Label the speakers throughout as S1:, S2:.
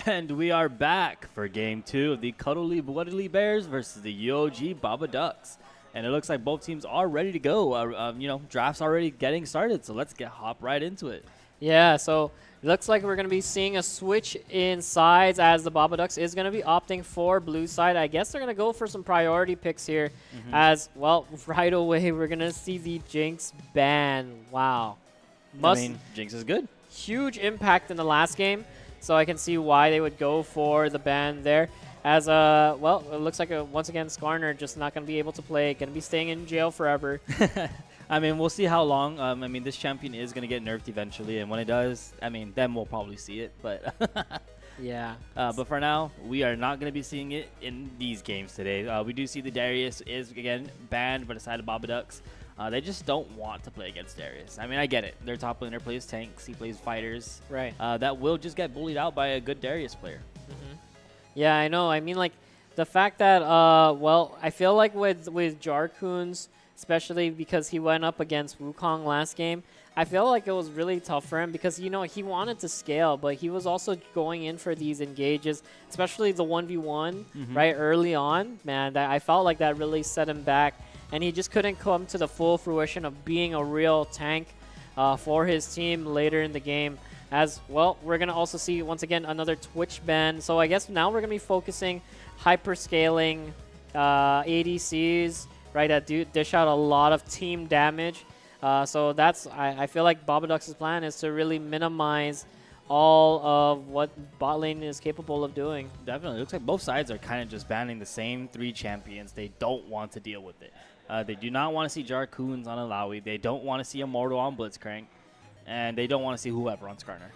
S1: And we are back for game 2 of the Cuddly Wuddly Bears versus the UOG Baba Ducks. And it looks like both teams are ready to go. Draft's already getting started, so let's hop right into it.
S2: Yeah, so it looks like we're going to be seeing a switch in sides as the Baba Ducks is going to be opting for blue side. I guess they're going to go for some priority picks here as, well, right away we're going to see the Jinx ban. Wow.
S1: Jinx is good.
S2: Huge impact in the last game, so I can see why they would go for the ban there. As, well, it looks like, once again, Skarner just not going to be able to play, going to be staying in jail forever.
S1: We'll see how long. This champion is going to get nerfed eventually, and when it does, then we'll probably see it. But
S2: yeah.
S1: But for now, we are not going to be seeing it in these games today. We do see the Darius is, again, banned by the side of Baba Ducks. They just don't want to play against Darius. I get it. Their top laner plays tanks. He plays fighters.
S2: Right.
S1: That will just get bullied out by a good Darius player.
S2: Yeah, I know. The fact that, well, I feel like with Jarkuns, especially because he went up against Wukong last game, I feel like it was really tough for him because, he wanted to scale, but he was also going in for these engages, especially the 1v1, right, early on. Man, I felt like that really set him back, and he just couldn't come to the full fruition of being a real tank for his team later in the game. As well, we're going to also see, once again, another Twitch ban. So I guess now we're going to be focusing hyper-scaling ADCs, right, that dish out a lot of team damage. So that's, I feel like Baba Ducks' plan is to really minimize all of what bot lane is capable of doing.
S1: Definitely. It looks like both sides are kind of just banning the same 3 champions. They don't want to deal with it. They do not want to see Jarkuns on Alawi. They don't want to see Immortal on Blitzcrank. And they don't want to see whoever on Skarner.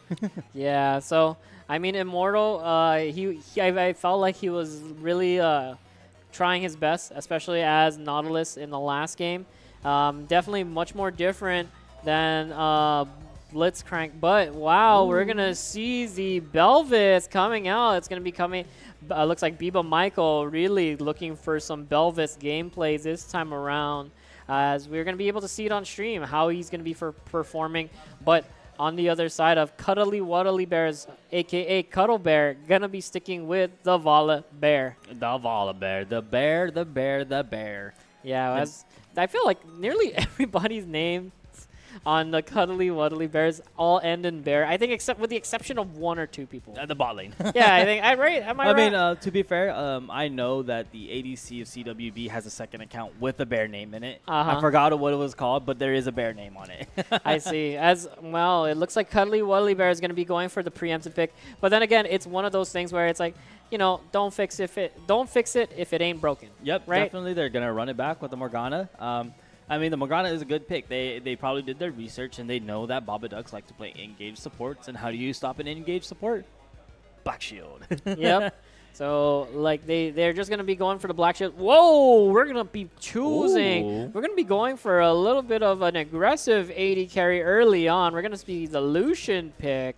S2: Yeah, so, Immortal, I felt like he was really trying his best, especially as Nautilus in the last game. Definitely much more different than Blitzcrank. But, wow, we're going to see the Belvis coming out. It's going to be coming. Looks like Biba Michael really looking for some Belvis gameplay this time around. As we're going to be able to see it on stream, how he's going to be performing. But on the other side of Cuddly Wuddly Bears, a.k.a. Cuddle Bear, going to be sticking with the Vala Bear.
S1: The Vala Bear. The bear, the bear, the bear.
S2: Yeah, I feel like nearly everybody's name on the Cuddly Wuddly Bears all end in bear. I think except with the exception of 1 or 2 people.
S1: The bot lane.
S2: Yeah, I think right. Am I right?
S1: To be fair, I know that the ADC of CWB has a second account with a bear name in it. I forgot what it was called, but there is a bear name on it.
S2: I see. As well, it looks like Cuddly Wuddly Bear is going to be going for the preemptive pick. But then again, it's one of those things where it's like, don't fix it if it ain't broken.
S1: Yep,
S2: right?
S1: Definitely. They're going to run it back with the Morgana. The Morgana is a good pick. They probably did their research, and they know that Baba Ducks like to play engaged supports. And how do you stop an engaged support? Black Shield.
S2: Yep. So, they're just going to be going for the Black Shield. Whoa! We're going to be choosing.
S1: Ooh.
S2: We're going to be going for a little bit of an aggressive AD carry early on. We're going to see the Lucian pick.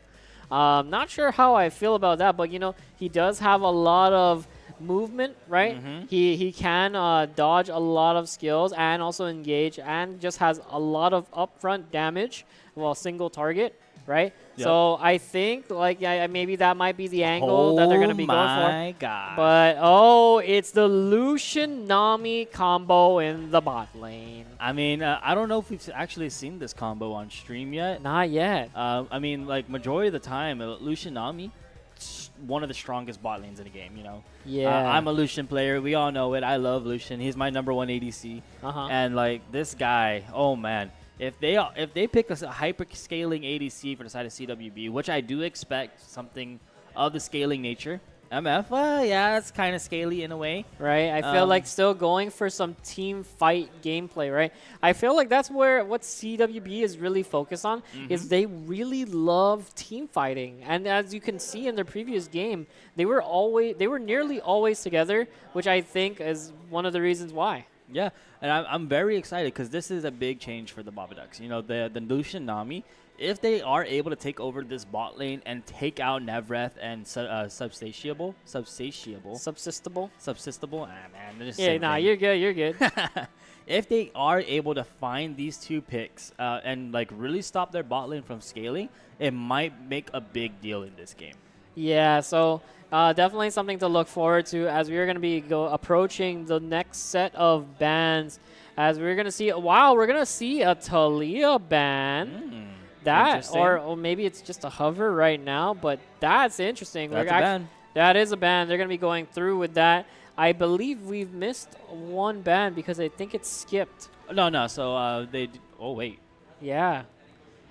S2: Not sure how I feel about that, but, he does have a lot of movement, right? He can dodge a lot of skills and also engage, and just has a lot of upfront damage while single target, right?
S1: Yep.
S2: So I think maybe that might be the angle that they're going to be going for.
S1: Oh my god.
S2: But it's the Lucian Nami combo in the bot lane.
S1: I don't know if we've actually seen this combo on stream yet.
S2: Not yet.
S1: Majority of the time, Lucian Nami, one of the strongest bot lanes in the game,
S2: Yeah.
S1: I'm a Lucian player. We all know it. I love Lucian. He's my #1 ADC. And this guy, oh man, if they pick a hyper scaling ADC for the side of CWB, which I do expect something of the scaling nature. MF, yeah, it's kind of scaly in a way.
S2: Right, I feel like still going for some team fight gameplay, right? I feel like that's what CWB is really focused on, is they really love team fighting. And as you can see in their previous game, they were nearly always together, which I think is one of the reasons why.
S1: Yeah, and I'm very excited because this is a big change for the Baba Ducks. The Lucian Nami, if they are able to take over this bot lane and take out Nevreth and Subsatiable,
S2: You're good.
S1: If they are able to find these 2 picks and really stop their bot lane from scaling, it might make a big deal in this game.
S2: Yeah, so definitely something to look forward to as we are going to be approaching the next set of bans. As we're going to see, wow, we're going to see a Talia ban. That, or maybe it's just a hover right now, but that's interesting.
S1: That's a ban.
S2: That is a ban. They're going to be going through with that. I believe we've missed one ban because I think it's skipped.
S1: No. So oh, wait.
S2: Yeah.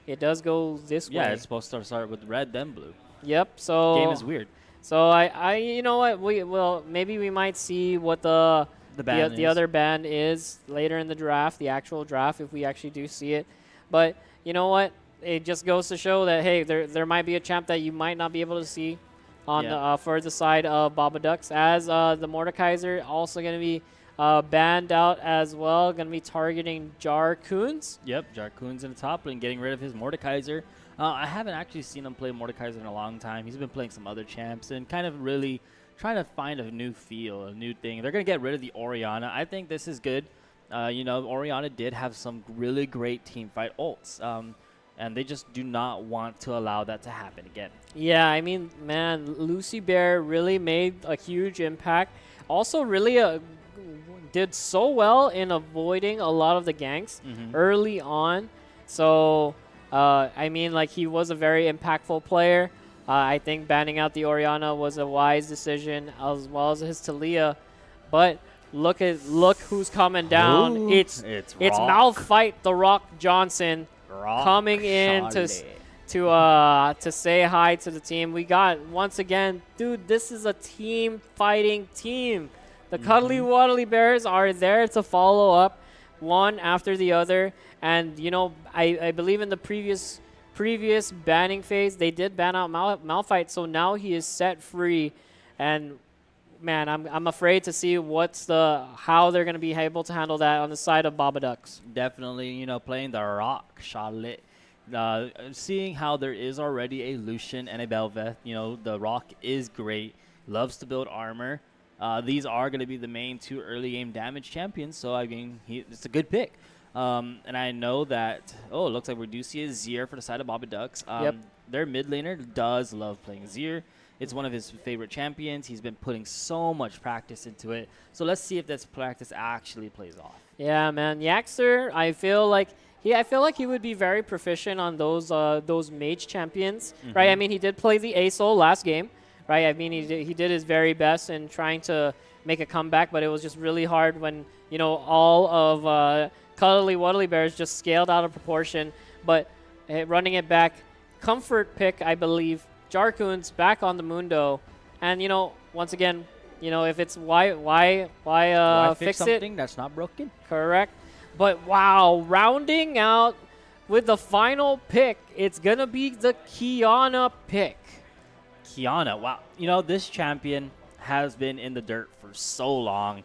S2: It does go this way.
S1: Yeah, it's supposed to start with red, then blue.
S2: Yep. So
S1: game is weird.
S2: So I you know what, maybe we might see what the other ban is later in the draft, the actual draft, if we actually do see it. But you know what? It just goes to show that, hey, there might be a champ that you might not be able to see on the for the side of Babadux, as the Mordekaiser also going to be banned out as well, going to be targeting Jarcoons.
S1: Yep, Jarcoons in the top lane, getting rid of his Mordekaiser. I haven't actually seen him play Mordekaiser in a long time. He's been playing some other champs and kind of really trying to find a new feel, a new thing. They're going to get rid of the Orianna. I think this is good. Orianna did have some really great team fight ults. And they just do not want to allow that to happen again.
S2: Yeah, I mean, man, Lucy Bear really made a huge impact. Also really did so well in avoiding a lot of the ganks early on. So, I mean, like, he was a very impactful player. I think banning out the Orianna was a wise decision, as well as his Talia. But look who's coming down.
S1: Ooh,
S2: it's Malphite the Rock Johnson coming in to say hi to the team. We got, once again, dude, this is a team fighting team. The Cuddly Wuddly Bears are there to follow up one after the other. And, you know, I believe in the previous banning phase, they did ban out Malphite, so now he is set free. And, man, I'm afraid to see how they're going to be able to handle that on the side of Babadux.
S1: Definitely, you know, playing the Rock Charlotte. Seeing how there is already a Lucian and a Bel'Veth, you know, the Rock is great, loves to build armor. These are going to be the main two early game damage champions, so I mean, it's a good pick. And I know that, it looks like we do see a Zir for the side of Babadux.
S2: Yep.
S1: Their mid laner does love playing Zir. It's one of his favorite champions. He's been putting so much practice into it. So let's see if this practice actually plays off.
S2: Yeah, man. Yaxter, I feel like he would be very proficient on those mage champions, right? I mean, he did play the ASOL last game, right? I mean, he did his very best in trying to make a comeback, but it was just really hard when, you know, all of Cuddly Wuddly Bears just scaled out of proportion. But running it back, comfort pick, I believe. Jarcoons back on the Mundo, and, you know, once again, you know, if it's why fix
S1: something that's not broken?
S2: Correct. But wow, rounding out with the final pick, it's gonna be the Qiyana pick.
S1: Qiyana, wow. You know, this champion has been in the dirt for so long.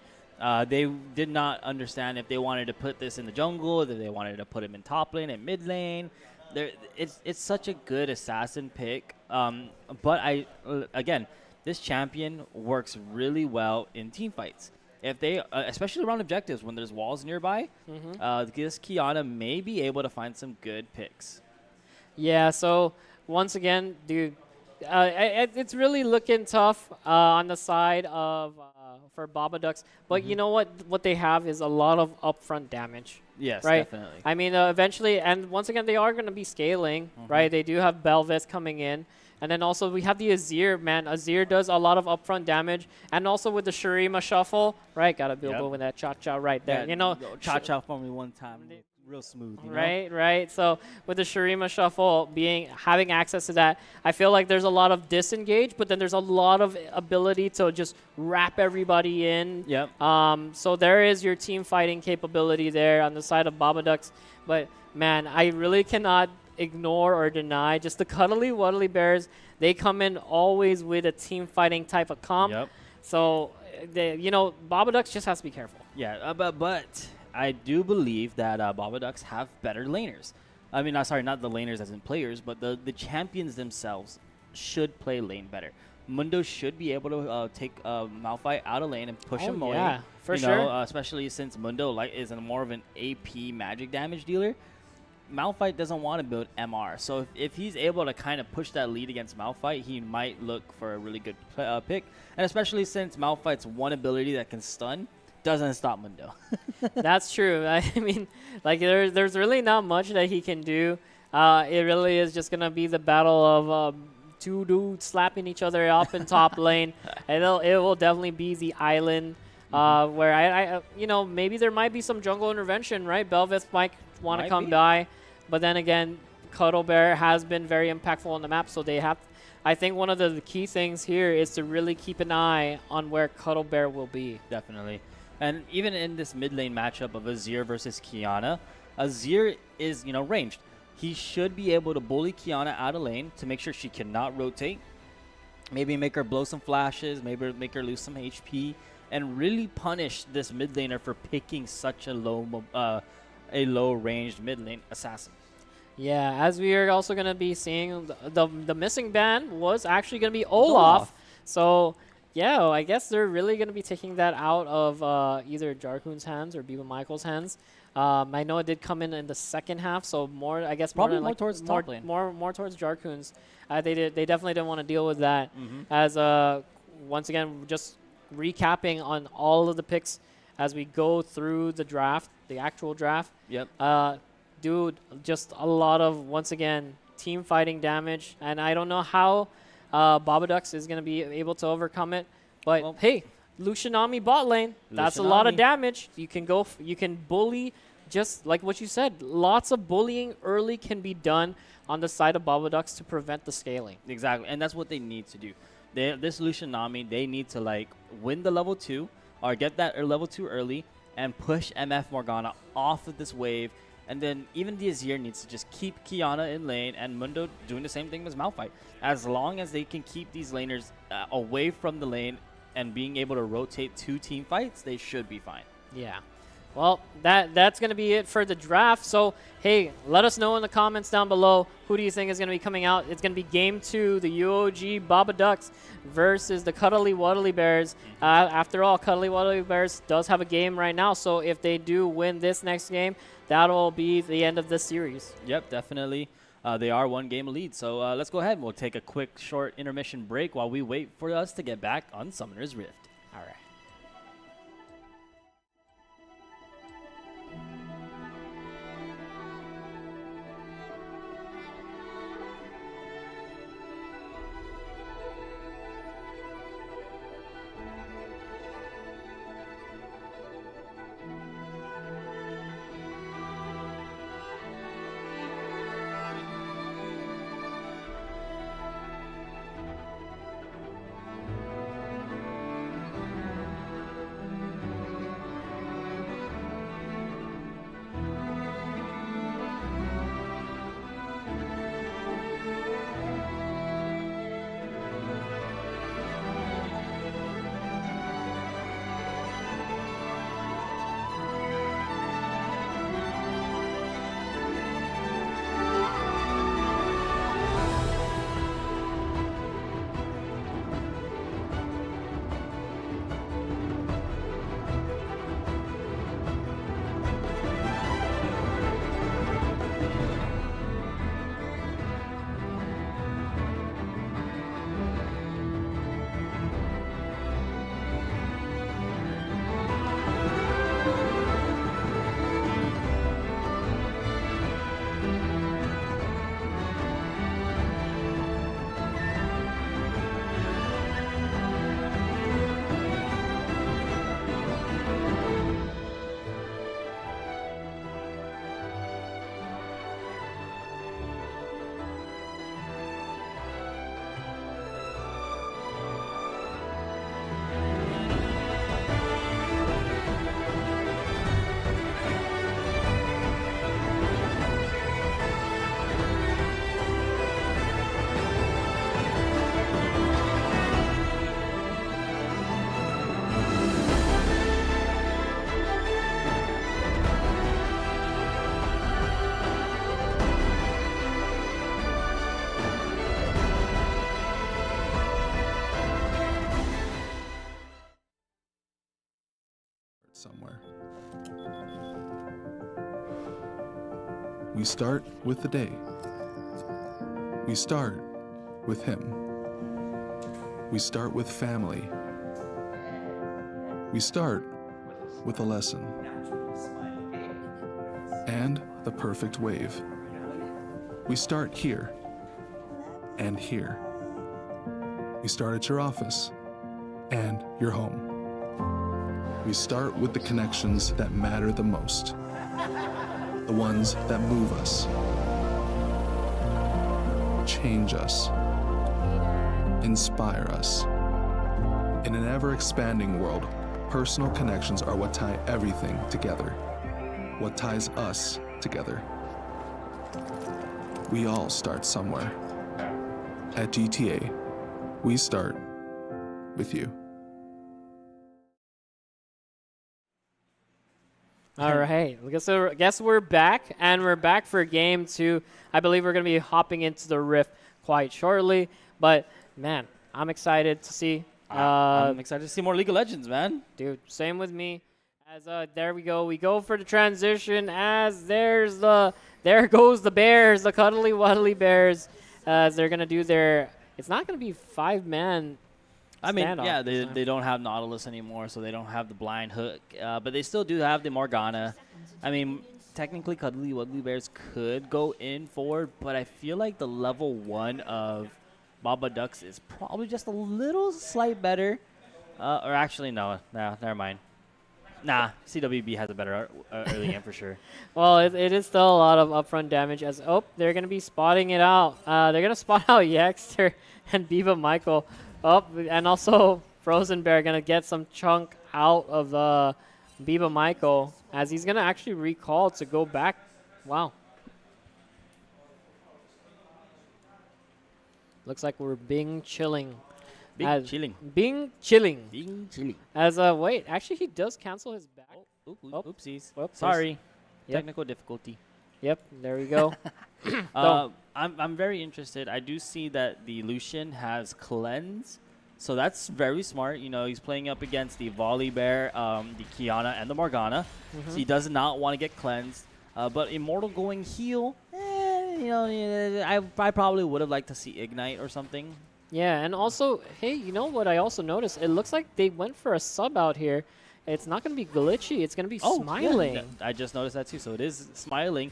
S1: They did not understand if they wanted to put this in the jungle, if they wanted to put him in top lane and mid lane. It's such a good assassin pick. But again, this champion works really well in team fights. If they, especially around objectives when there's walls nearby, this Qiyana may be able to find some good picks. Yeah.
S2: So once again, dude, it's really looking tough on the side of for Babadux. But you know what they have is a lot of upfront damage.
S1: Yes,
S2: right?
S1: Definitely.
S2: I mean, eventually, and once again, they are going to be scaling, right? They do have Bel'Veth coming in. And then also we have the Azir, man. Azir does a lot of upfront damage. And also with the Shurima shuffle, right? Got to be able with that cha-cha right there.
S1: Yeah,
S2: you know,
S1: cha-cha for me one time. Real smooth, you
S2: know?
S1: Right.
S2: Right. So with the Shurima shuffle having access to that, I feel like there's a lot of disengage, but then there's a lot of ability to just wrap everybody in.
S1: Yep.
S2: So there is your team fighting capability there on the side of Babadux. But man, I really cannot ignore or deny just the Cuddly Wuddly Bears. They come in always with a team fighting type of comp.
S1: Yep.
S2: So you know, Babadux just has to be careful.
S1: Yeah, but I do believe that Babadux have better laners. I mean, sorry, not the laners as in players, but the champions themselves should play lane better. Mundo should be able to take Malphite out of lane and push him away.
S2: Yeah, for sure.
S1: Especially since Mundo is more of an AP magic damage dealer. Malphite doesn't want to build MR. So if he's able to kind of push that lead against Malphite, he might look for a really good pick. And especially since Malphite's one ability that can stun doesn't stop Mundo.
S2: That's true. I mean, like there's really not much that he can do. It really is just gonna be the battle of two dudes slapping each other up in top lane. And it will definitely be the island where I you know, maybe there might be some jungle intervention, right? Belveth might want to come by, but then again, Cuddle Bear has been very impactful on the map, so they have. I think one of the key things here is to really keep an eye on where Cuddle Bear will be.
S1: Definitely. And even in this mid lane matchup of Azir versus Kiana, Azir is, you know, ranged. He should be able to bully Kiana out of lane to make sure she cannot rotate. Maybe make her blow some flashes, maybe make her lose some HP, and really punish this mid laner for picking such a low ranged mid lane assassin.
S2: Yeah, as we are also going to be seeing, the missing ban was actually going to be Olaf. So, yeah, I guess they're really going to be taking that out of either Jarkun's hands or Biba Michael's hands. I know it did come in the second half, so more, I guess,
S1: probably
S2: more,
S1: more
S2: like
S1: towards top lane.
S2: More towards Jarkun's. They definitely didn't want to deal with that. As once again, just recapping on all of the picks as we go through the draft, the actual draft.
S1: Yep.
S2: Dude, just a lot of, once again, team fighting damage, and I don't know how Babadux is going to be able to overcome it, but well, hey, Lucianami bot lane, that's a lot of damage. You can go, you can bully, just like what you said, lots of bullying early can be done on the side of Babadux to prevent the scaling.
S1: Exactly, and that's what they need to do. This Lucianami, they need to like win the level 2 or get that level 2 early and push MF Morgana off of this wave. And then even the Azir needs to just keep Kiana in lane and Mundo doing the same thing as Malphite. As long as they can keep these laners away from the lane and being able to rotate 2 team fights, they should be fine.
S2: Yeah. Well, that's going to be it for the draft. So, hey, let us know in the comments down below, who do you think is going to be coming out? It's going to be Game 2, the UOG Babadux versus the Cuddly Wuddly Bears. After all, Cuddly Wuddly Bears does have a game right now, so if they do win this next game, that'll be the end of this series.
S1: Yep, definitely. They are 1 game lead, so let's go ahead and we'll take a quick short intermission break while we wait for us to get back on Summoner's Rift.
S2: All right.
S3: We start with the day. We start with him. We start with family. We start with a lesson. And the perfect wave. We start here and here. We start at your office and your home. We start with the connections that matter the most. The ones that move us, change us, inspire us. In an ever-expanding world, personal connections are what tie everything together, what ties us together. We all start somewhere. At GTA, we start with you.
S2: All right, so I guess we're back, and we're back for game 2. I believe we're going to be hopping into the Rift quite shortly, but man, I'm excited to see.
S1: I'm excited to see more League of Legends, man.
S2: Dude, same with me. As there we go. We go for the transition as there goes the Bears, the Cuddly Wuddly Bears, as they're going to do their, it's not going to be 5-man.
S1: I mean, yeah, they don't have Nautilus anymore, so they don't have the blind hook, but they still do have the Morgana. I mean, technically, Cuddly Wuddly Bears could go in forward, but I feel like the level 1 of Baba Ducks is probably just a little slight better. Or actually, no, never mind. Nah, CWB has a better early game for sure.
S2: Well, it is still a lot of upfront damage as, they're going to be spotting it out. They're going to spot out Yaxter and Biba Michael. And also Frozen Bear going to get some chunk out of the Biba Michael as he's going to actually recall to go back. Wow. Looks like we're Bing chilling.
S1: Bing chilling.
S2: Bing chilling.
S1: Bing chilling.
S2: As, wait, actually he does cancel his back.
S1: Oopsies.
S2: Whoops.
S1: Sorry.
S2: Yep.
S1: Technical difficulty.
S2: Yep, there we go.
S1: I'm very interested. I do see that the Lucian has cleanse, so that's very smart. You know, he's playing up against the Volley Bear, the Kiana, and the Morgana. So he does not want to get cleansed. But Immortal going heal, you know, I probably would have liked to see Ignite or something.
S2: Yeah, and also, hey, you know what I also noticed? It looks like they went for a sub out here. It's not going to be glitchy. It's going to be smiling.
S1: Yeah, I just noticed that too. So it is smiling.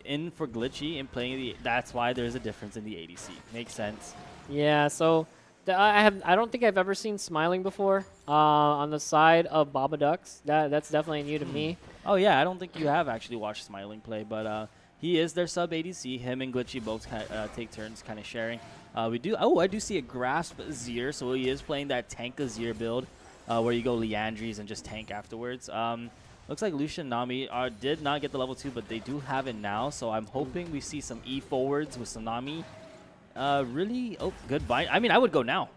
S1: In for glitchy and playing the. That's why there's a difference in the ADC. Makes sense.
S2: Yeah. So I don't think I've ever seen smiling before on the side of Baba Ducks. That's definitely new to me.
S1: Oh yeah, I don't think you have actually watched smiling play, but he is their sub ADC. Him and glitchy both take turns kind of sharing. I do see a grasp Azir, so he is playing that tank Azir build. Where you go Leandries and just tank afterwards. Looks like Lucian Nami did not get the level 2, but they do have it now. So I'm hoping we see some E forwards with some Nami. Really, good bind. I mean, I would go now.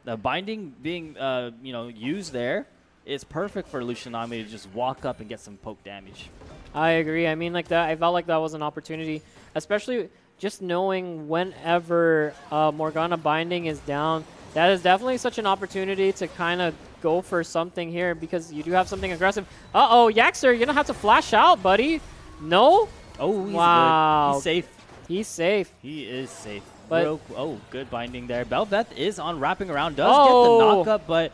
S1: The binding being used there is perfect for Lucian Nami to just walk up and get some poke damage.
S2: I agree. I mean, like that. I felt like that was an opportunity, especially just knowing whenever Morgana binding is down. That is definitely such an opportunity to kind of go for something here because you do have something aggressive. Uh-oh, Yaxter, you're going to have to flash out, buddy. No?
S1: Oh, he's
S2: wow.
S1: good. He's safe.
S2: He's safe.
S1: He is safe.
S2: But
S1: good binding there. Belveth is on wrapping around. Does get the knockup, but...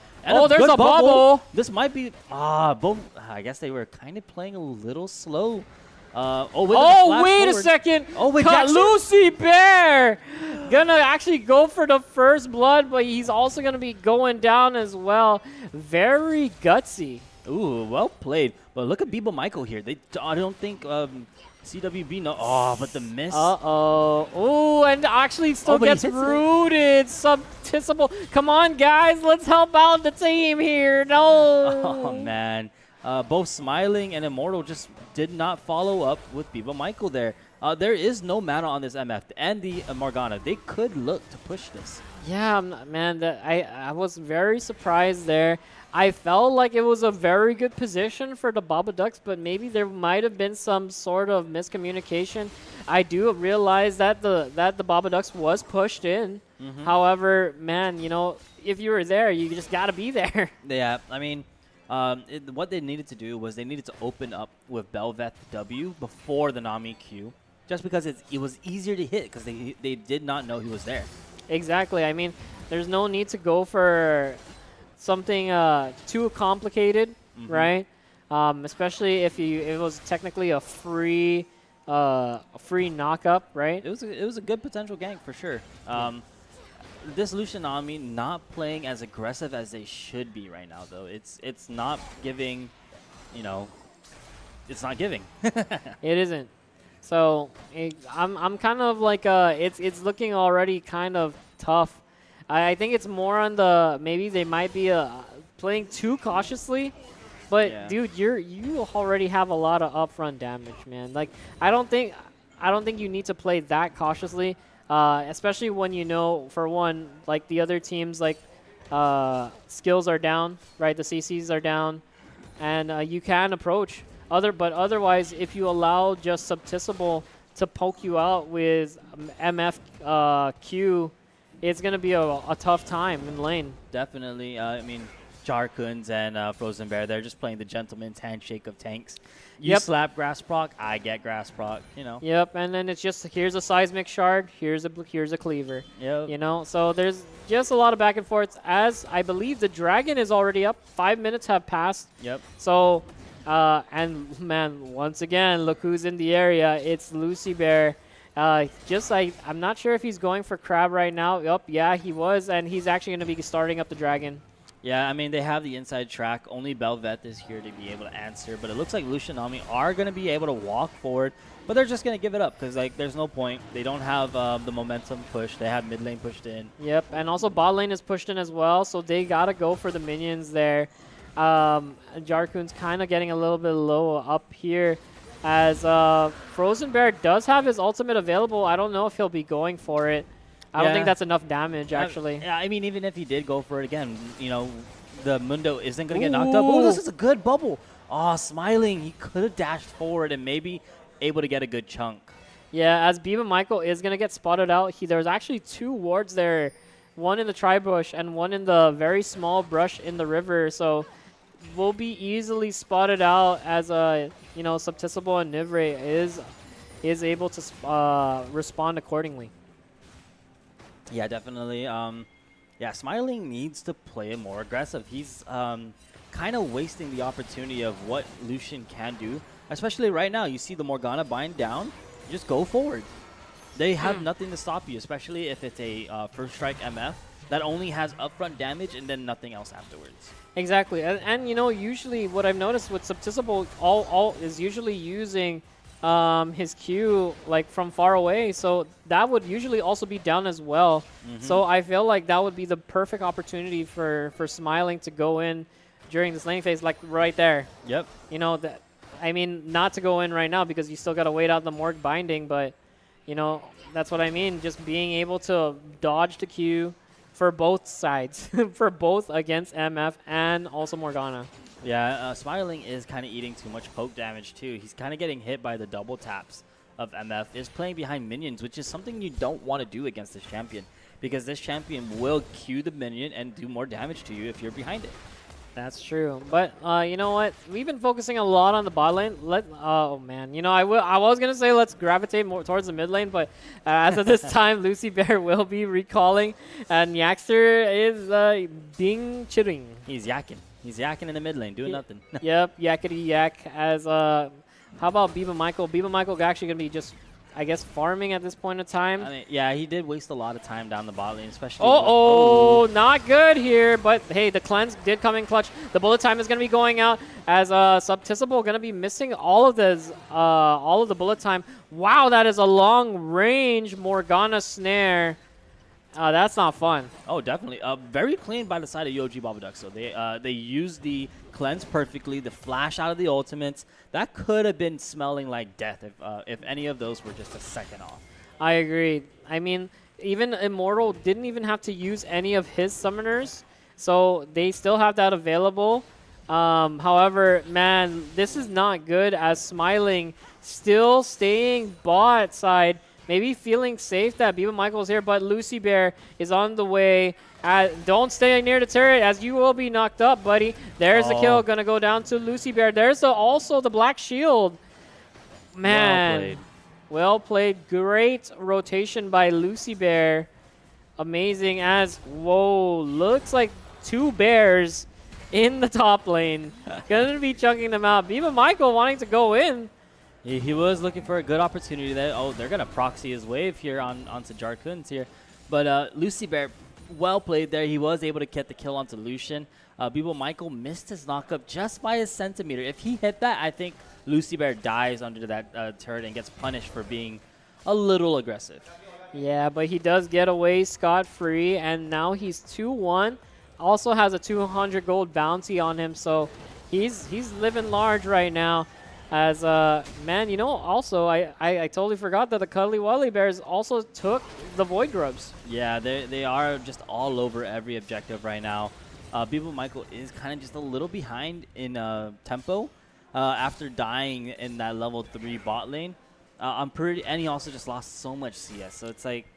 S2: there's a bubble.
S1: This might be... both. I guess they were kind of playing a little slow.
S2: Wait a second. Lucy Bear gonna actually go for the first blood, but he's also gonna be going down as well. Very gutsy.
S1: Ooh, well played. But look at Biba Michael here. I don't think CWB no. Oh, but the miss.
S2: Ooh, and actually still gets rooted. Subtissable. Come on, guys. Let's help out the team here. No.
S1: Oh, man. Both Smiling and Immortal just did not follow up with Biba Michael there. There is no mana on this MF and the Morgana. They could look to push this.
S2: Yeah, man, I was very surprised there. I felt like it was a very good position for the Baba Ducks, but maybe there might have been some sort of miscommunication. I do realize that the Baba Ducks was pushed in. However, man, you know, if you were there, you just got to be there.
S1: Yeah, I mean, What they needed to do was they needed to open up with Bel'Veth W before the Nami Q, just because it was easier to hit because they did not know he was there.
S2: Exactly. I mean, there's no need to go for something too complicated, right? Especially if it was technically a free knock-up, right?
S1: It was a good potential gank for sure. This Lucian Nami not playing as aggressive as they should be right now, though. It's not giving, it's not giving.
S2: It isn't. So I'm kind of like it's looking already kind of tough. I think it's more on the maybe they might be playing too cautiously. But
S1: yeah.
S2: Dude, you already have a lot of upfront damage, man. Like I don't think you need to play that cautiously, especially when you know, for one, like the other teams like skills are down, right? The CCs are down, and you can approach but otherwise, if you allow just Subtissable to poke you out with MF Q, it's gonna be a tough time in lane.
S1: Definitely. I mean, Jarkuns and Frozen Bear, they're just playing the gentleman's handshake of tanks. You slap grass proc, I get grass proc,
S2: Yep, and then it's just here's a seismic shard, here's a cleaver.
S1: Yep.
S2: So there's just a lot of back and forth. As I believe the dragon is already up, 5 minutes have passed.
S1: Yep.
S2: So, and man, once again, look who's in the area. It's Lucy Bear. I'm not sure if he's going for Crab right now. Yep, yeah, he was, and he's actually going to be starting up the dragon.
S1: Yeah, I mean, they have the inside track. Only Bel'Veth is here to be able to answer. But it looks like Lucian Nami are going to be able to walk forward. But they're just going to give it up because, there's no point. They don't have the momentum push. They have mid lane pushed in.
S2: Yep, and also bot lane is pushed in as well. So they got to go for the minions there. Jarkun's kind of getting a little bit low up here. As Frozen Bear does have his ultimate available. I don't know if he'll be going for it. I don't think that's enough damage, actually.
S1: Yeah, I mean, even if he did go for it again, the Mundo isn't going to get knocked up. Oh, this is a good bubble. Oh, Smiling. He could have dashed forward and maybe able to get a good chunk.
S2: Yeah, as Biba Michael is going to get spotted out. There's actually 2 wards there. One in the tri-bush and one in the very small brush in the river. So will be easily spotted out as Subtissable and Nivre is able to respond accordingly.
S1: Yeah, definitely. Smiling needs to play more aggressive. He's kind of wasting the opportunity of what Lucian can do, especially right now. You see the Morgana bind down, just go forward. They have nothing to stop you, especially if it's a first strike MF that only has upfront damage and then nothing else afterwards.
S2: Exactly, and usually what I've noticed with Subtissable all is usually using his Q from far away, so that would usually also be down as well. So I feel like that would be the perfect opportunity for Smiling to go in during this laning phase, right there.
S1: Yep.
S2: Not to go in right now because you still got to wait out the Morg binding, but that's what I mean. Just being able to dodge the Q for both sides, for both against MF and also Morgana.
S1: Yeah, Smiling is kind of eating too much poke damage too. He's kind of getting hit by the double taps of MF. Is playing behind minions, which is something you don't want to do against this champion, because this champion will Q the minion and do more damage to you if you're behind it.
S2: That's true, but you know what? We've been focusing a lot on the bot lane. Oh man, I was gonna say let's gravitate more towards the mid lane, but as of this time, Lucy Bear will be recalling, and Yaxter is being chilling.
S1: He's yakking. He's yakking in the mid lane, doing nothing.
S2: Yep, yakety yak. As how about Biba Michael? Biba Michael actually gonna be just, I guess, farming at this point in time.
S1: I mean, yeah, he did waste a lot of time down the bot lane, especially.
S2: Not good here. But hey, the cleanse did come in clutch. The bullet time is going to be going out as Subtissable going to be missing all of the bullet time. Wow, that is a long range Morgana snare. That's not fun.
S1: Oh, definitely. Very clean by the side of UOG Babaduck. So they used the cleanse perfectly, the flash out of the ultimates. That could have been smelling like death if any of those were just a second off.
S2: I agree. I mean, even Immortal didn't even have to use any of his summoners, so they still have that available. However, man, this is not good as Smiling still staying bot side. maybe feeling safe that Biba Michael's here, but Lucy Bear is on the way. Don't stay near the turret as you will be knocked up, buddy. There's the kill, gonna go down to Lucy Bear. There's also the black shield. Man, well played. Great rotation by Lucy Bear. Amazing as, whoa, looks like 2 bears in the top lane. Gonna be chunking them out. Biba Michael wanting to go in.
S1: He was looking for a good opportunity there. Oh, they're going to proxy his wave here onto Jarkun's here. But Lucy Bear, well played there. He was able to get the kill onto Lucian. Biba Michael missed his knockup just by a centimeter. If he hit that, I think Lucy Bear dies under that turret and gets punished for being a little aggressive.
S2: Yeah, but he does get away scot-free, and now he's 2-1. Also has a 200 gold bounty on him, so he's living large right now. As, man, you know, also, I totally forgot that the Cuddly Wuddly Bears also took the Void Grubs.
S1: Yeah, they are just all over every objective right now. Biba Michael is kind of just a little behind in tempo after dying in that level 3 bot lane. And he also just lost so much CS. So it's like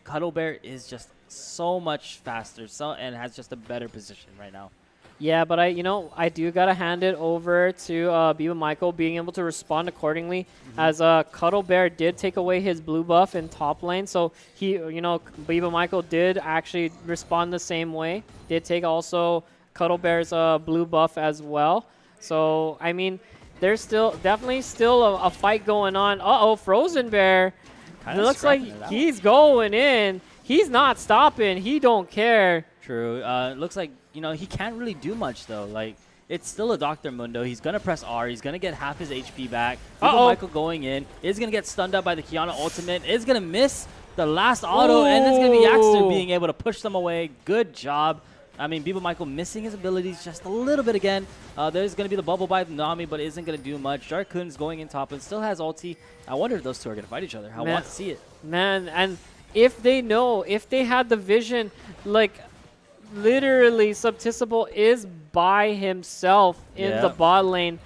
S1: Cuddle Bear is just so much faster and has just a better position right now.
S2: Yeah, but I do gotta hand it over to Biba Michael being able to respond accordingly, as Cuddle Bear did take away his blue buff in top lane. So Biba Michael did actually respond the same way. Did take also Cuddle Bear's blue buff as well. So I mean, there's definitely still a fight going on. Frozen Bear. It looks like he's going in. He's not stopping. He don't care.
S1: True. It looks like, he can't really do much, though. Like, it's still a Dr. Mundo. He's going to press R. He's going to get half his HP back. Michael going in. Is going to get stunned up by the Kiana ultimate. Is going to miss the last auto. Ooh. And it's going to be Yaxter being able to push them away. Good job. I mean, Biba Michael missing his abilities just a little bit again. There's going to be the bubble by Nami, but isn't going to do much. Jarkun's going in top and still has ulti. I wonder if those two are going to fight each other. I want to see it.
S2: Man, and if they had the vision, like, literally, Subtissable is by himself in the bot lane.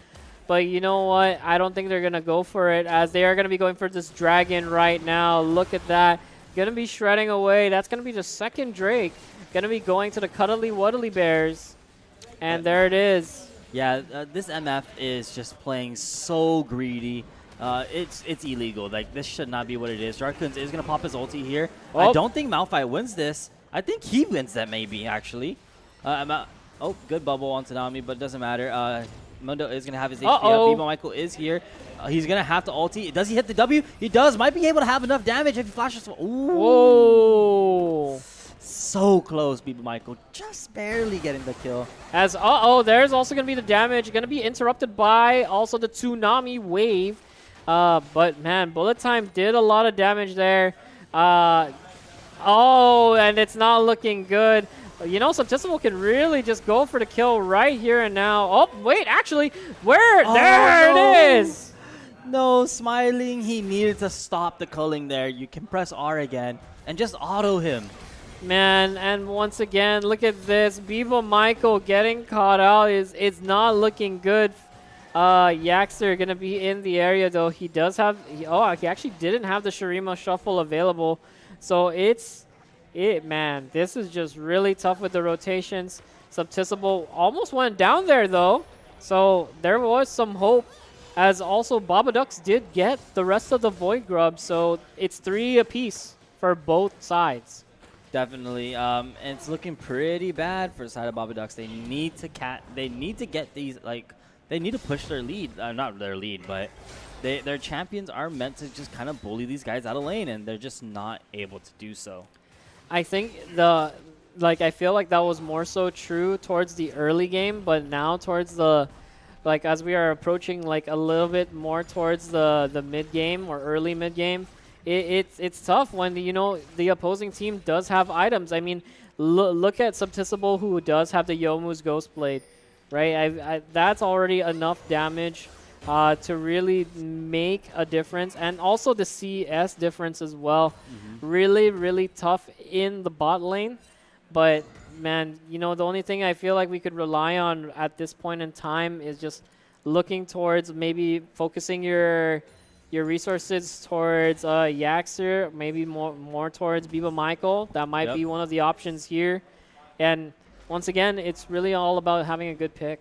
S2: But you know what? I don't think they're going to go for it, as they are going to be going for this dragon right now. Look at that. Going to be shredding away. That's going to be the second Drake. Going to be going to the Cuddly Wuddly Bears. And there it is.
S1: Yeah, this MF is just playing so greedy. It's illegal. Like, this should not be what it is. Jarkun is going to pop his ulti here. I don't think Malphite wins this. I think he wins that maybe, actually. Good bubble onto Nami, but it doesn't matter. Mundo is going to have his HP up. Biba Michael is here. He's going to have to ulti. Does he hit the W? He does. Might be able to have enough damage if he flashes. Ooh.
S2: Whoa.
S1: So close, Biba Michael. Just barely getting the kill.
S2: As, there's also going to be the damage. Going to be interrupted by also the Tsunami wave. But, man, Bullet Time did a lot of damage there. And it's not looking good. Subtissable can really just go for the kill right here and now. Oh, wait, actually, there it is!
S1: No, Smiling, he needed to stop the culling there. You can press R again and just auto him.
S2: Man, and once again, look at this. Biba Michael getting caught out is not looking good. Yaxter going to be in the area, though. He does have... he actually didn't have the Shurima Shuffle available. So man, this is just really tough with the rotations. Subtissable almost went down there, though. So there was some hope, as also Babadux did get the rest of the Void Grub. So it's 3 apiece for both sides.
S1: Definitely. And it's looking pretty bad for the side of Babadux. They need to get these, like, they need to push their lead. Not their lead, but their champions are meant to just kind of bully these guys out of lane, and they're just not able to do so.
S2: I think I feel like that was more so true towards the early game, but now towards as we are approaching like a little bit more towards the mid game or early mid game, it's tough when the opposing team does have items. I mean, look at Subtissable, who does have the Youmuu's Ghost Blade, right? That's already enough damage to really make a difference, and also the CS difference as well. Really, really tough in the bot lane. But man, the only thing I feel like we could rely on at this point in time is just looking towards maybe focusing your your resources towards Yaxer, maybe more towards Biba Michael. That might be one of the options here. And once again, it's really all about having a good pick.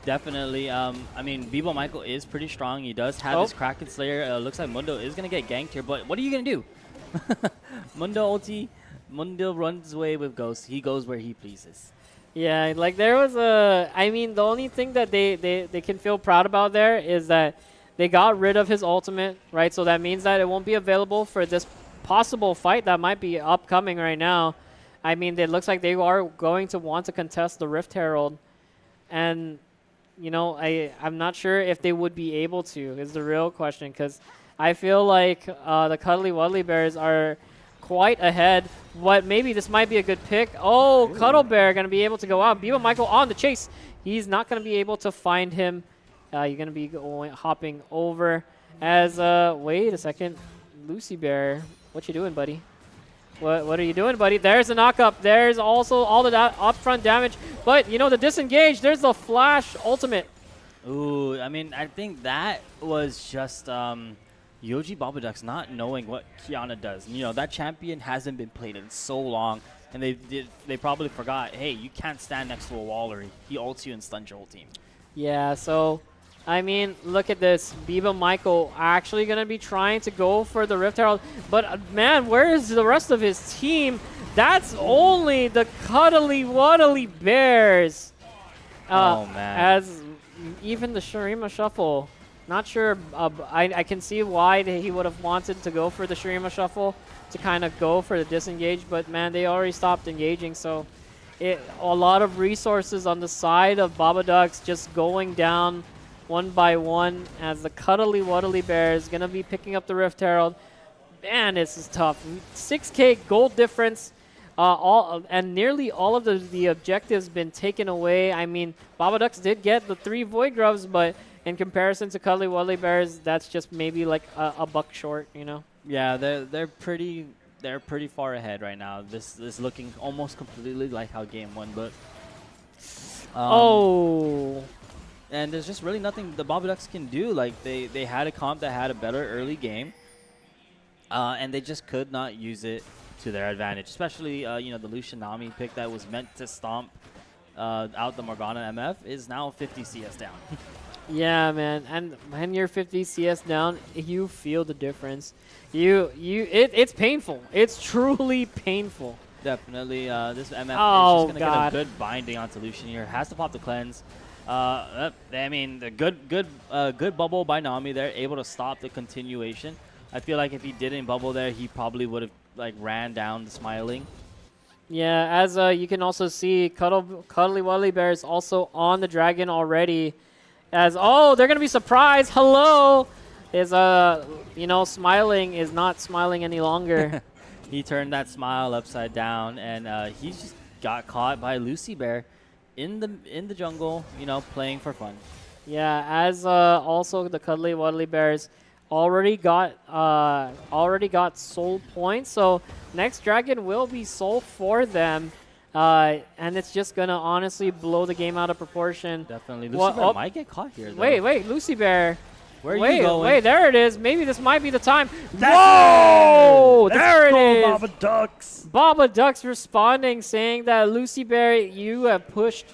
S1: Definitely. I mean, Biba Michael is pretty strong. He does have his Kraken Slayer. Looks like Mundo is going to get ganked here, but what are you going to do? Mundo ulti. Mundo runs away with Ghost. He goes where he pleases.
S2: Yeah, like there was I mean, the only thing that they can feel proud about there is that they got rid of his ultimate, right? So that means that it won't be available for this possible fight that might be upcoming right now. I mean, it looks like they are going to want to contest the Rift Herald. And, you know, I'm not sure if they would be able to, is the real question. Because I feel like the Cuddly Wuddly Bears are quite ahead. What maybe this might be a good pick. Oh, Cuddle Bear going to be able to go out. Biba Michael on the chase. He's not going to be able to find him. You're going to be hopping over as, wait a second, Lucy Bear, what you doing, buddy? What are you doing, buddy? There's a knock-up. There's also all the upfront damage. But, you know, the disengage, there's the flash ultimate.
S1: Ooh, I mean, I think that was just UOG Babadux not knowing what Kiana does. You know, that champion hasn't been played in so long, and they probably forgot, hey, you can't stand next to a wall or he ults you and stuns your whole team. Yeah,
S2: so I mean, look at this. Biba Michael actually going to be trying to go for the Rift Herald. But, man, where is the rest of his team? That's only the Cuddly Wuddly Bears.
S1: Oh, man.
S2: As even the Shurima Shuffle. Not sure. I can see why he would have wanted to go for the Shurima Shuffle to kind of go for the disengage. But, man, they already stopped engaging. So, a lot of resources on the side of Babadux just going down one by one, as the Cuddly Wuddly Bear is going to be picking up the Rift Herald. Man, this is tough. 6K gold difference, and nearly all of the objectives been taken away. I mean, Babadux did get the 3 Void Grubs, but in comparison to Cuddly Wuddly Bears, that's just maybe like a buck short, you know?
S1: Yeah, they're pretty far ahead right now. This is looking almost completely like how game 1 looked. And there's just really nothing the Babadux can do. Like, they had a comp that had a better early game, and they just could not use it to their advantage. Especially, you know, the Lucian Nami pick that was meant to stomp out the Morgana MF is now 50 CS down.
S2: Yeah, man. And when you're 50 CS down, you feel the difference. It's painful. It's truly painful.
S1: Definitely. This MF is just going to get a good binding onto Lucian here. Has to pop the cleanse. I mean, the good bubble by Nami there, able to stop the continuation. I feel like if he didn't bubble there, he probably would have like ran down the Smiling.
S2: Yeah, as you can also see, Cuddly Wuddly Bear is also on the dragon already. As they're gonna be surprised. Hello, is you know, Smiling is not smiling any longer.
S1: He turned that smile upside down, and he just got caught by Lucy Bear in the jungle, you know, playing for fun.
S2: Yeah, as also the Cuddly Wuddly Bears already got soul points, so next dragon will be soul for them, and it's just gonna honestly blow the game out of proportion.
S1: Definitely, Lucy Bear might get caught here, though.
S2: Wait, Lucy Bear.
S1: Where are you going?
S2: Wait, there it is. Maybe this might be the time. Whoa! There it is.
S1: Babadux.
S2: Babadux responding, saying that Lucy Bear, you have pushed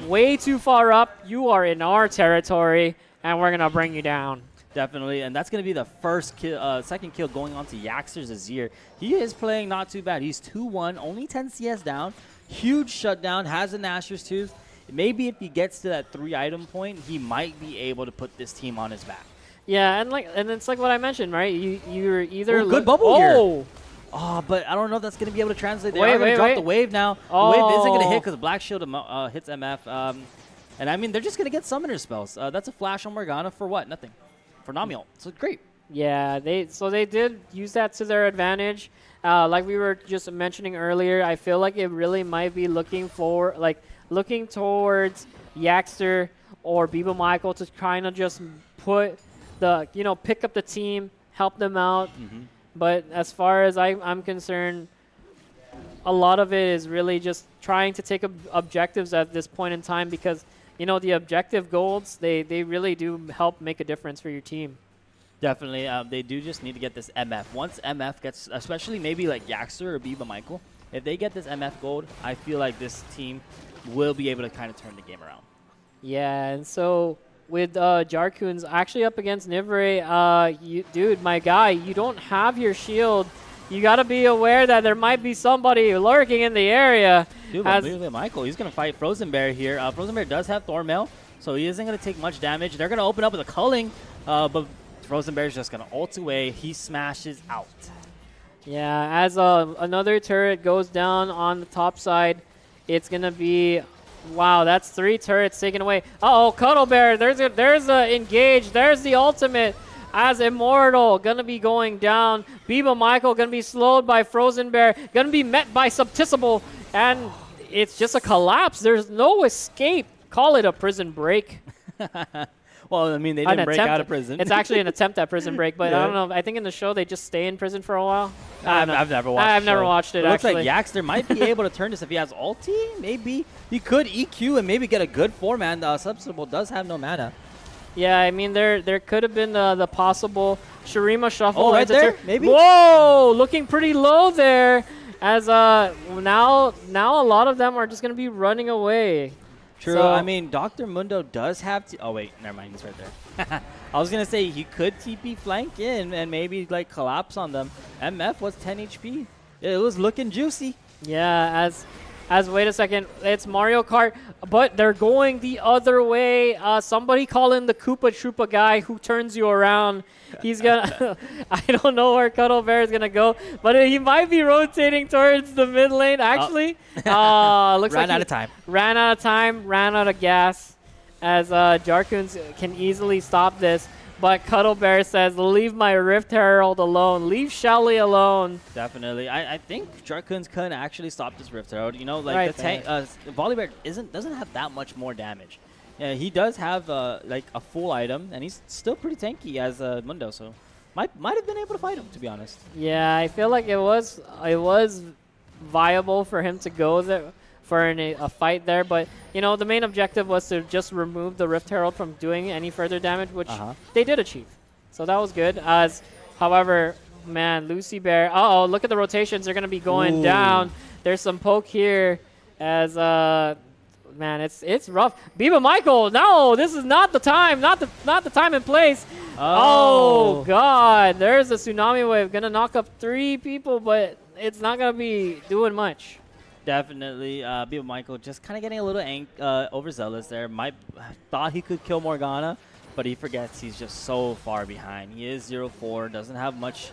S2: way too far up. You are in our territory, and we're gonna bring you down.
S1: Definitely, and that's going to be the first kill, second kill going on to Yaxer's Azir. He is playing not too bad. He's 2-1, only 10 CS down. Huge shutdown, has a Nashor's Tooth. Maybe if he gets to that 3-item point, he might be able to put this team on his back.
S2: Yeah, and it's like what I mentioned, right? You're either
S1: good bubble here. Oh, but I don't know if that's going to be able to translate. They are going to drop the wave now. The wave isn't going to hit because Black Shield hits MF. And I mean, they're just going to get summoner spells. That's a flash on Morgana for what? Nothing. For Nami. So great. Yeah,
S2: they did use that to their advantage. Like we were just mentioning earlier, I feel like it really might be looking towards Yaxter or Biba Michael to kind of just put pick up the team, help them out. But as far as I'm concerned, a lot of it is really just trying to take objectives at this point in time, because, you know, the objective golds, they really do help make a difference for your team.
S1: Definitely, they do just need to get this MF. Once MF gets, especially maybe like Yaxter or Biba Michael, if they get this MF gold, I feel like this team will be able to kind of turn the game around.
S2: Yeah, and so with Jarkoon's actually up against Nivre, dude, my guy, you don't have your shield. You got to be aware that there might be somebody lurking in the area.
S1: Dude, but Biba Michael, he's going to fight Frozen Bear here. Frozen Bear does have Thornmail, so he isn't going to take much damage. They're going to open up with a culling, but Frozen Bear is just going to ult away. He smashes out.
S2: Yeah, as another turret goes down on the top side, it's going to be... Wow, that's 3 turrets taken away. Uh-oh, Cuddle Bear, there's a engage. There's the ultimate as Immortal going to be going down. Biba Michael going to be slowed by Frozen Bear, going to be met by Subtissable, and it's just a collapse. There's no escape. Call it a prison break.
S1: Well, I mean, they didn't break out of prison.
S2: It's actually an attempt at prison break, but yeah. I don't know. I think in the show they just stay in prison for a while.
S1: I've never watched
S2: I've never watched it,
S1: looks
S2: actually.
S1: like Yaxter might be able to turn this if he has ulti. Maybe he could EQ and maybe get a good 4-man. Substitutable does have no mana.
S2: Yeah, I mean, there could have been the possible Shurima shuffle.
S1: Oh, right there, maybe?
S2: Whoa, looking pretty low there. As now a lot of them are just going to be running away.
S1: True.
S2: So,
S1: I mean, Dr. Mundo does have to... Oh, wait. Never mind. He's right there. I was going to say he could TP flank in and maybe, like, collapse on them. MF was 10 HP. It was looking juicy.
S2: Yeah, as wait a second. It's Mario Kart, but they're going the other way. Somebody call in the Koopa Troopa guy who turns you around. He's going to... I don't know where Cuddle Bear is going to go, but he might be rotating towards the mid lane, actually. Looks
S1: ran out of time.
S2: Ran out of time, ran out of gas, as Jarkoons can easily stop this. But Cuddle Bear says, leave my Rift Herald alone. Leave Shelly alone.
S1: Definitely. I think Jarkoons can actually stop this Rift Herald. You know, like
S2: right
S1: the tank, Volibear doesn't have that much more damage. Yeah, he does have like a full item, and he's still pretty tanky as Mundo, so might have been able to fight him, to be honest.
S2: Yeah, I feel like it was viable for him to go there for a fight there, but you know the main objective was to just remove the Rift Herald from doing any further damage, which they did achieve. So that was good. However, man, Lucy Bear. Look at the rotations. They're gonna be going down. There's some poke here as man, it's rough. Biba Michael, no, this is not the time, not the time and place. Oh God, there's a tsunami wave gonna knock up 3 people, but it's not gonna be doing much.
S1: Definitely, Biba Michael just kind of getting a little overzealous there. Thought he could kill Morgana, but he forgets he's just so far behind. He is 0-4, doesn't have much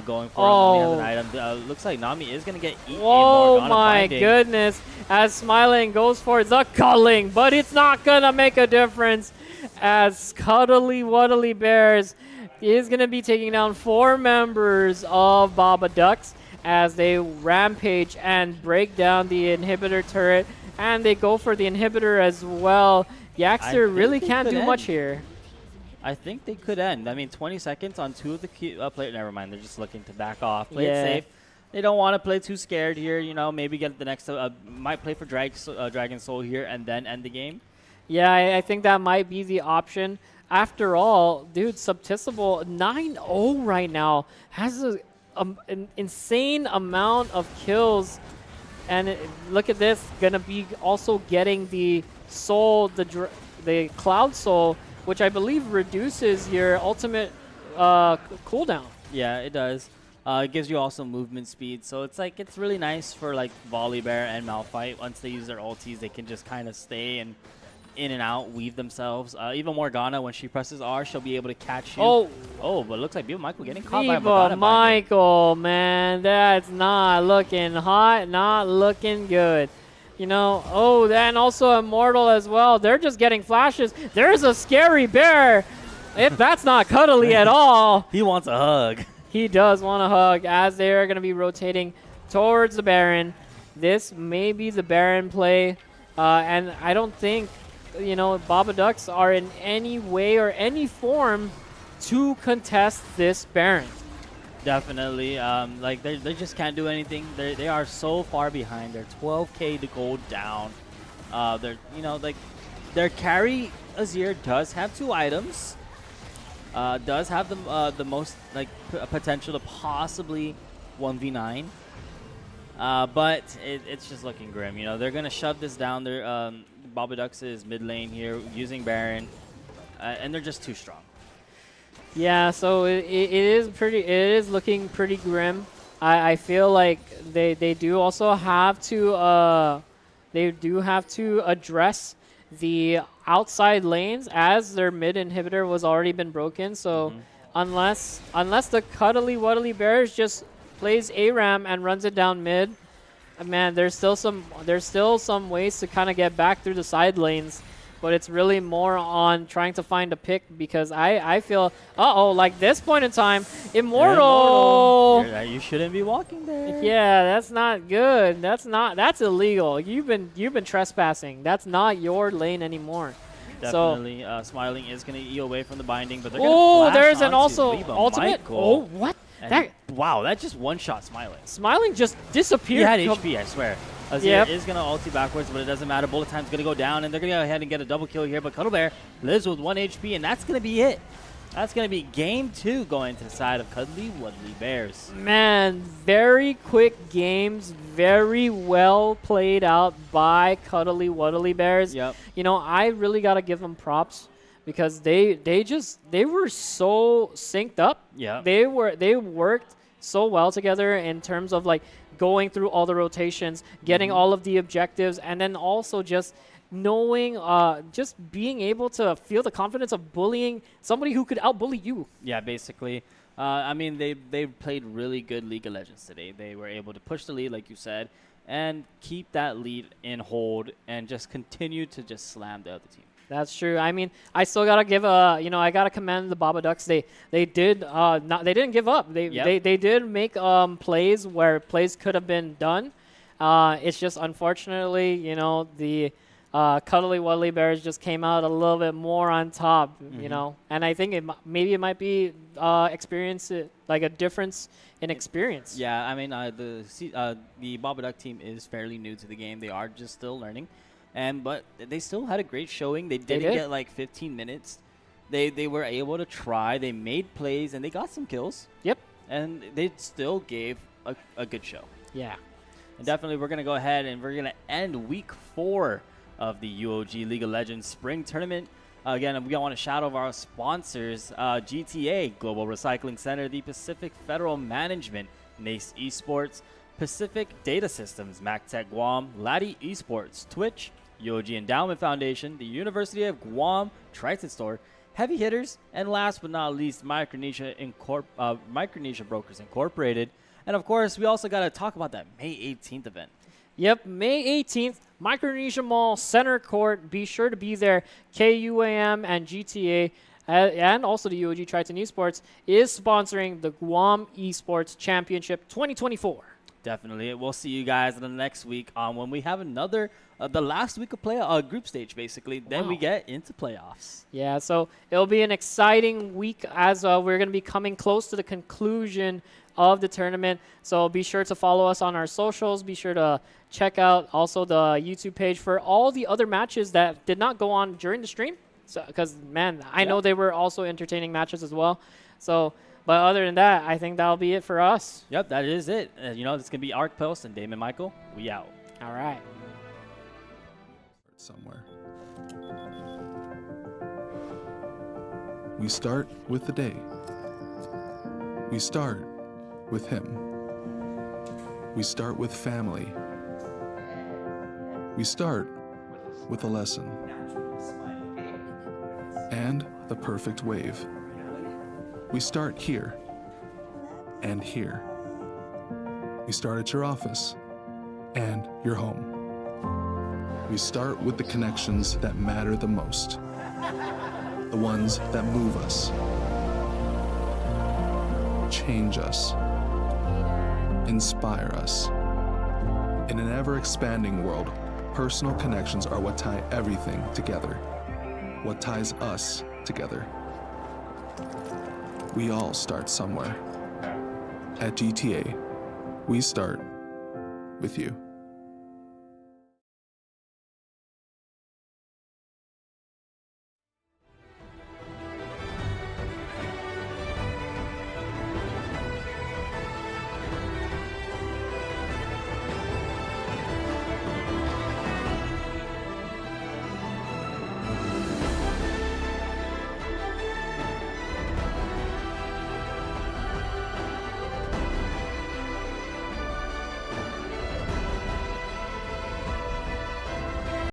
S1: going for him. Only has an item. Looks like Nami is going to get eaten.
S2: Oh my goodness. As Smiling goes for the culling, but it's not going to make a difference as Cuddly Wuddly Bears is going to be taking down 4 members of Baba Ducks as they rampage and break down the inhibitor turret, and they go for the inhibitor as well. Yaxter really can't do much here.
S1: I think they could end. I mean, 20 seconds on 2 of the players. Never mind. They're just looking to back off. Play it safe. They don't want to play too scared here. You know, maybe get the next. Might play for Dragon Soul here and then end the game.
S2: Yeah, I think that might be the option. After all, dude, Subtissable 9-0 right now has an insane amount of kills, and look at this. Gonna be also getting the soul, the Cloud Soul, which I believe reduces your ultimate cooldown. Yeah,
S1: it does. It gives you also movement speed, so it's really nice for like Volibear and Malphite. Once they use their ultis, they can just kind of stay and in and out, weave themselves. Even Morgana, when she presses R, she'll be able to catch you. Oh, but it looks like Biba Michael getting caught by Morgana.
S2: Biba Michael, man, that's not looking hot, not looking good. You know, and also Immortal as well. They're just getting flashes. There's a scary bear. If that's not Cuddly at all.
S1: He wants a hug.
S2: He does want a hug as they are going to be rotating towards the Baron. This may be the Baron play. And I don't think, you know, Baba Ducks are in any way or any form to contest this Baron.
S1: Definitely. Like they just can't do anything. They are so far behind. They're 12K to go down. They're, you know, like their carry Azir does have 2 items. does have the most like potential to possibly 1v9. But it's just looking grim. You know, they're gonna shove this down their Babadux' mid lane here using Baron, and they're just too strong.
S2: Yeah, so it is looking pretty grim. I feel like they do also have to address the outside lanes, as their mid inhibitor was already been broken. So unless the Cuddly Wuddly Bears just plays ARAM and runs it down mid, man, there's still some ways to kind of get back through the side lanes. But it's really more on trying to find a pick, because I feel, like this point in time, Immortal.
S1: You shouldn't be walking there.
S2: Yeah, that's not good. That's illegal. You've been trespassing. That's not your lane anymore.
S1: Definitely, so, Smiling is going to E away from the binding, but they're going to flash
S2: there's an
S1: Liba
S2: ultimate.
S1: Michael.
S2: Oh, what?
S1: Wow, that just one-shot Smiling.
S2: Smiling just disappeared.
S1: He had HP, I swear. Azir is going to ulti backwards, but it doesn't matter. Bullet time's going to go down, and they're going to go ahead and get a double kill here. But Cuddle Bear lives with 1 HP, and that's going to be it. That's going to be game 2 going to the side of Cuddly Wuddly Bears.
S2: Man, very quick games, very well played out by Cuddly Wuddly Bears.
S1: Yep.
S2: You know, I really got to give them props, because they were so synced up.
S1: Yeah.
S2: They worked so well together in terms of like going through all the rotations, getting all of the objectives, and then also just knowing, just being able to feel the confidence of bullying somebody who could outbully you.
S1: Yeah, basically. I mean, they played really good League of Legends today. They were able to push the lead, like you said, and keep that lead in hold and just continue to just slam the other team.
S2: That's true. I mean, I still gotta give I gotta commend the Babadux. They didn't give up. They did make plays where plays could have been done. It's just unfortunately, the Cuddly Wuddly Bears just came out a little bit more on top, and I think maybe it might be experience, like a difference in experience.
S1: Yeah, I mean, the Babaduck team is fairly new to the game. They are just still learning. But they still had a great showing. They didn't get like 15 minutes. They were able to try. They made plays, and they got some kills.
S2: Yep.
S1: And they still gave a good show.
S2: Yeah.
S1: And definitely we're going to go ahead and we're going to end week 4 of the UOG League of Legends Spring Tournament. Again, we want to shout out our sponsors, GTA, Global Recycling Center, the Pacific Federal Management, NACE Esports, Pacific Data Systems, MacTech Guam, Laddie Esports, Twitch, UOG Endowment Foundation, the University of Guam, Triton Store, Heavy Hitters, and last but not least, Micronesia Brokers Incorporated. And of course, we also got to talk about that May 18th event.
S2: Yep, May 18th, Micronesia Mall Center Court. Be sure to be there. KUAM and GTA and also the UOG Triton Esports is sponsoring the Guam Esports Championship 2024.
S1: Definitely. We'll see you guys in the next week when we have another, the last week of group stage, basically. Then we get into playoffs.
S2: Yeah, so it'll be an exciting week as we're going to be coming close to the conclusion of the tournament. So be sure to follow us on our socials. Be sure to check out also the YouTube page for all the other matches that did not go on during the stream. So, because, man, I know they were also entertaining matches as well. So, but other than that, I think that'll be it for us.
S1: Yep, that is it. It's going to be Arc Post and Damon Michael. We out.
S2: All right.
S3: Somewhere. We start with the day. We start with him. We start with family. We start with a lesson. And the perfect wave. We start here and here. We start at your office and your home. We start with the connections that matter the most. The ones that move us, change us, inspire us. In an ever-expanding world, personal connections are what tie everything together, what ties us together. We all start somewhere. At GTA, we start with you.